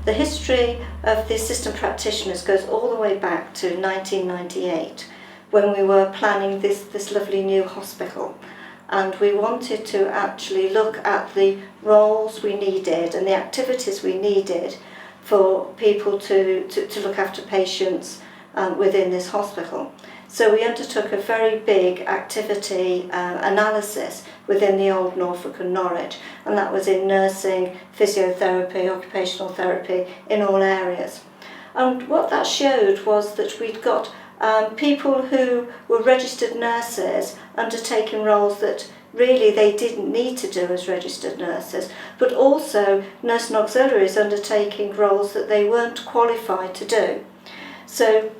The history of the assistant practitioners goes all the way back to 1998, when we were planning this lovely new hospital. And we wanted to actually look at the roles we needed and the activities we needed for people to look after patients within this hospital. So we undertook a very big activity analysis within the old Norfolk and Norwich, and that was in nursing, physiotherapy, occupational therapy, in all areas. And what that showed was that we'd got people who were registered nurses undertaking roles that really they didn't need to do as registered nurses, but also nurse and auxiliaries undertaking roles that they weren't qualified to do. So,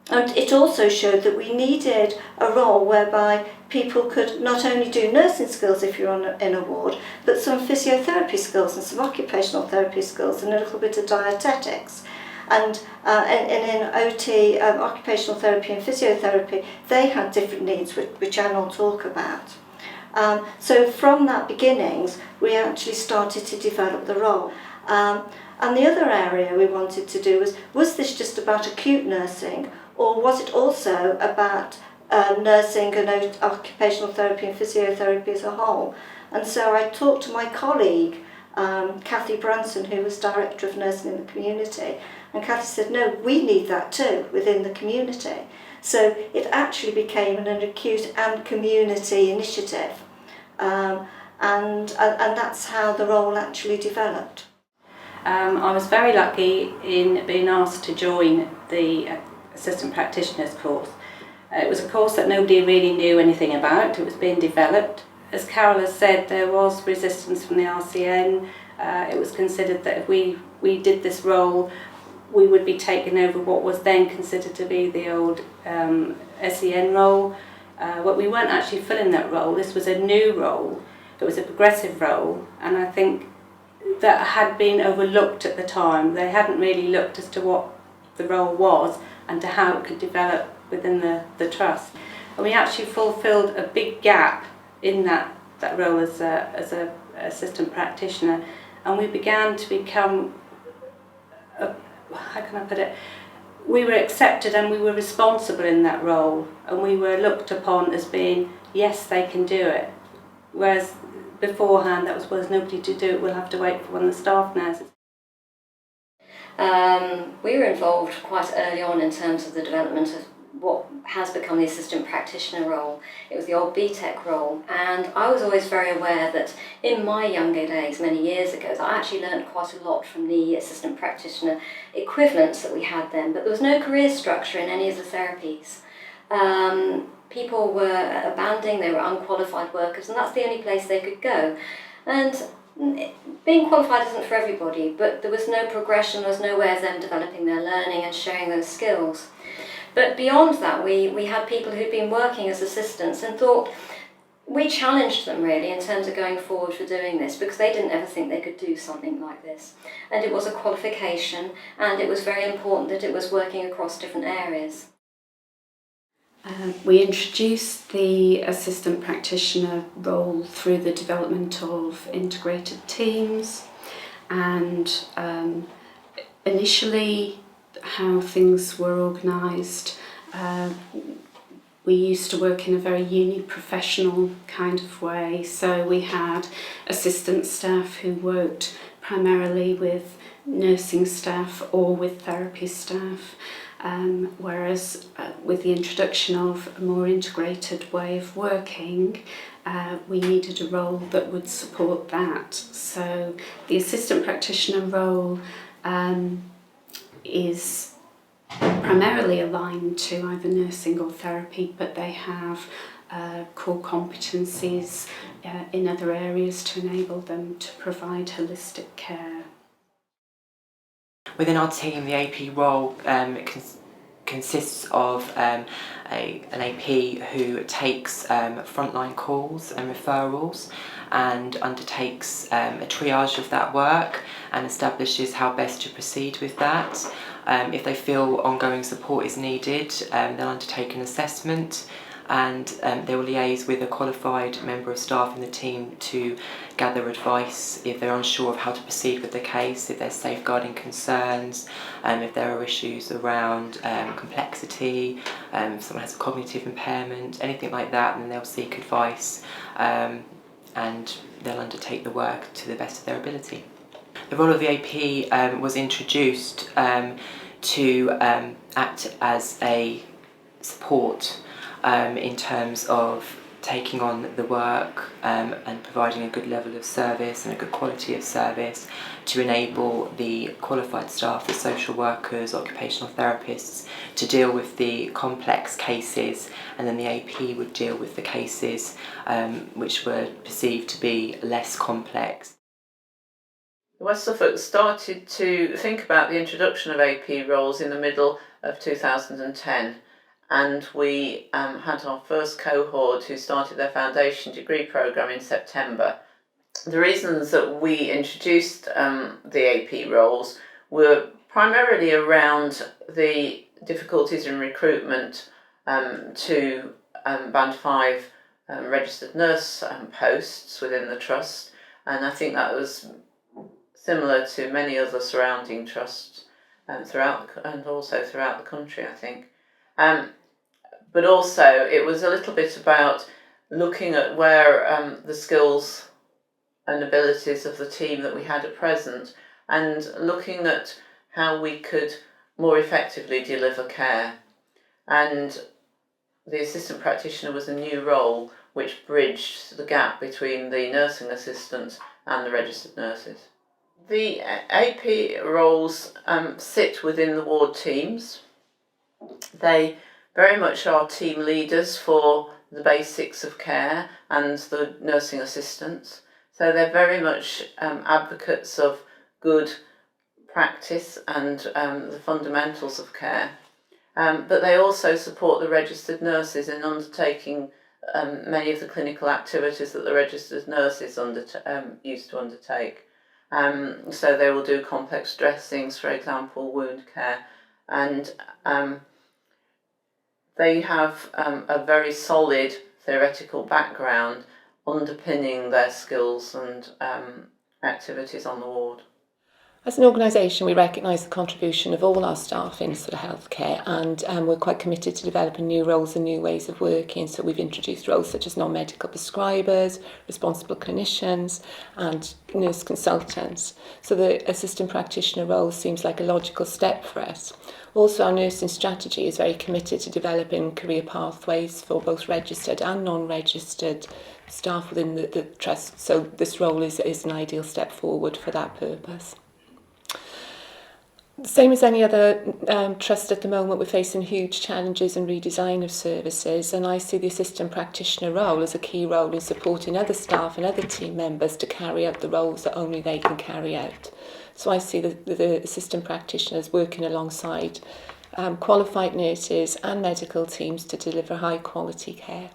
and it also showed that we needed a role whereby people could not only do nursing skills if you're in a ward, but some physiotherapy skills and some occupational therapy skills and a little bit of dietetics. And in OT, occupational therapy and physiotherapy, they had different needs, which Anne will talk about. So from that beginnings, we actually started to develop the role. And the other area we wanted to do was this just about acute nursing, or was it also about nursing and occupational therapy and physiotherapy as a whole? And so I talked to my colleague, Cathy Branson, who was Director of Nursing in the Community, and Cathy said, no, we need that too within the community. So it actually became an acute and community initiative, and that's how the role actually developed. I was very lucky in being asked to join the Assistant Practitioner's course. It was a course that nobody really knew anything about. It was being developed. As Carol has said, there was resistance from the RCN. It was considered that if we did this role, we would be taking over what was then considered to be the old SEN role. But we weren't actually filling that role. This was a new role. It was a progressive role, and I think that had been overlooked at the time. They hadn't really looked as to what the role was and to how it could develop within the trust. And we actually fulfilled a big gap in that role as a assistant practitioner, and we began to become, how can I put it, we were accepted and we were responsible in that role, and we were looked upon as being, yes, they can do it. Whereas beforehand that was, well, there's nobody to do it, we'll have to wait for one of the staff nurses. We were involved quite early on in terms of the development of what has become the assistant practitioner role. It was the old BTEC role, and I was always very aware that in my younger days, many years ago, I actually learned quite a lot from the assistant practitioner equivalents that we had then, but there was no career structure in any of the therapies. People were abandoning, they were unqualified workers, and that's the only place they could go. And being qualified isn't for everybody, but there was no progression, there was no way of them developing their learning and sharing those skills. But beyond that, we had people who'd been working as assistants and thought, we challenged them really in terms of going forward for doing this, because they didn't ever think they could do something like this. And it was a qualification, and it was very important that it was working across different areas. We introduced the assistant practitioner role through the development of integrated teams, and initially how things were organised. We used to work in a very uni-professional kind of way, so we had assistant staff who worked primarily with nursing staff or with therapy staff, whereas with the introduction of a more integrated way of working, we needed a role that would support that. So the assistant practitioner role is primarily aligned to either nursing or therapy, but they have core competencies in other areas to enable them to provide holistic care. Within our team, the AP role consists of an AP who takes frontline calls and referrals and undertakes a triage of that work and establishes how best to proceed with that. If they feel ongoing support is needed, they'll undertake an assessment and they will liaise with a qualified member of staff in the team to gather advice if they're unsure of how to proceed with the case, if there's safeguarding concerns, if there are issues around complexity, if someone has a cognitive impairment, anything like that, then they'll seek advice and they'll undertake the work to the best of their ability. The role of the AP was introduced to act as a support in terms of taking on the work and providing a good level of service and a good quality of service to enable the qualified staff, the social workers, occupational therapists, to deal with the complex cases, and then the AP would deal with the cases which were perceived to be less complex. West Suffolk started to think about the introduction of AP roles in the middle of 2010, and we had our first cohort who started their foundation degree programme in September. The reasons that we introduced the AP roles were primarily around the difficulties in recruitment to Band 5 registered nurse posts within the trust, and I think that was similar to many other surrounding trusts and also throughout the country, I think. But also it was a little bit about looking at where the skills and abilities of the team that we had at present, and looking at how we could more effectively deliver care. And the assistant practitioner was a new role which bridged the gap between the nursing assistants and the registered nurses. The AP roles sit within the ward teams. They very much are team leaders for the basics of care and the nursing assistants. So they're very much advocates of good practice and the fundamentals of care. But they also support the registered nurses in undertaking many of the clinical activities that the registered nurses used to undertake. So they will do complex dressings, for example, wound care, and they have a very solid theoretical background underpinning their skills and activities on the ward. As an organisation, we recognise the contribution of all our staff in sort of healthcare, and we're quite committed to developing new roles and new ways of working. So we've introduced roles such as non-medical prescribers, responsible clinicians, and nurse consultants. So the assistant practitioner role seems like a logical step for us. Also, our nursing strategy is very committed to developing career pathways for both registered and non-registered staff within the trust. So this role is an ideal step forward for that purpose. Same as any other trust at the moment, we're facing huge challenges and redesign of services, and I see the assistant practitioner role as a key role in supporting other staff and other team members to carry out the roles that only they can carry out. So I see the assistant practitioners working alongside qualified nurses and medical teams to deliver high quality care.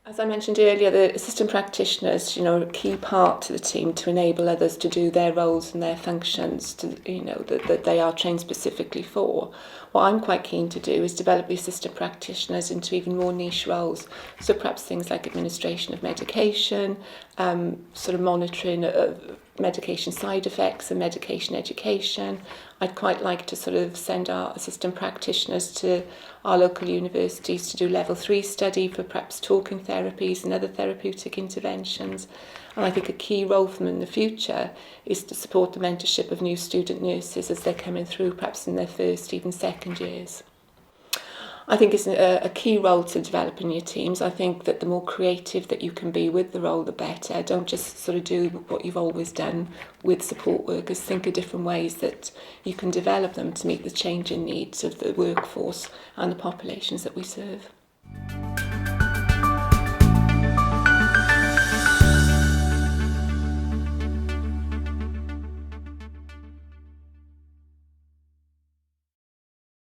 As I mentioned earlier, the assistant practitioners, are a key part to the team to enable others to do their roles and their functions, that they are trained specifically for. What I'm quite keen to do is develop the assistant practitioners into even more niche roles. So perhaps things like administration of medication, sort of monitoring of medication side effects and medication education. I'd quite like to sort of send our assistant practitioners to our local universities to do level 3 study for perhaps talking therapies and other therapeutic interventions. And I think a key role for them in the future is to support the mentorship of new student nurses as they're coming through, perhaps in their first, even second years. I think it's a key role to develop in your teams. I think that the more creative that you can be with the role, the better. Don't just sort of do what you've always done with support workers. Think of different ways that you can develop them to meet the changing needs of the workforce and the populations that we serve.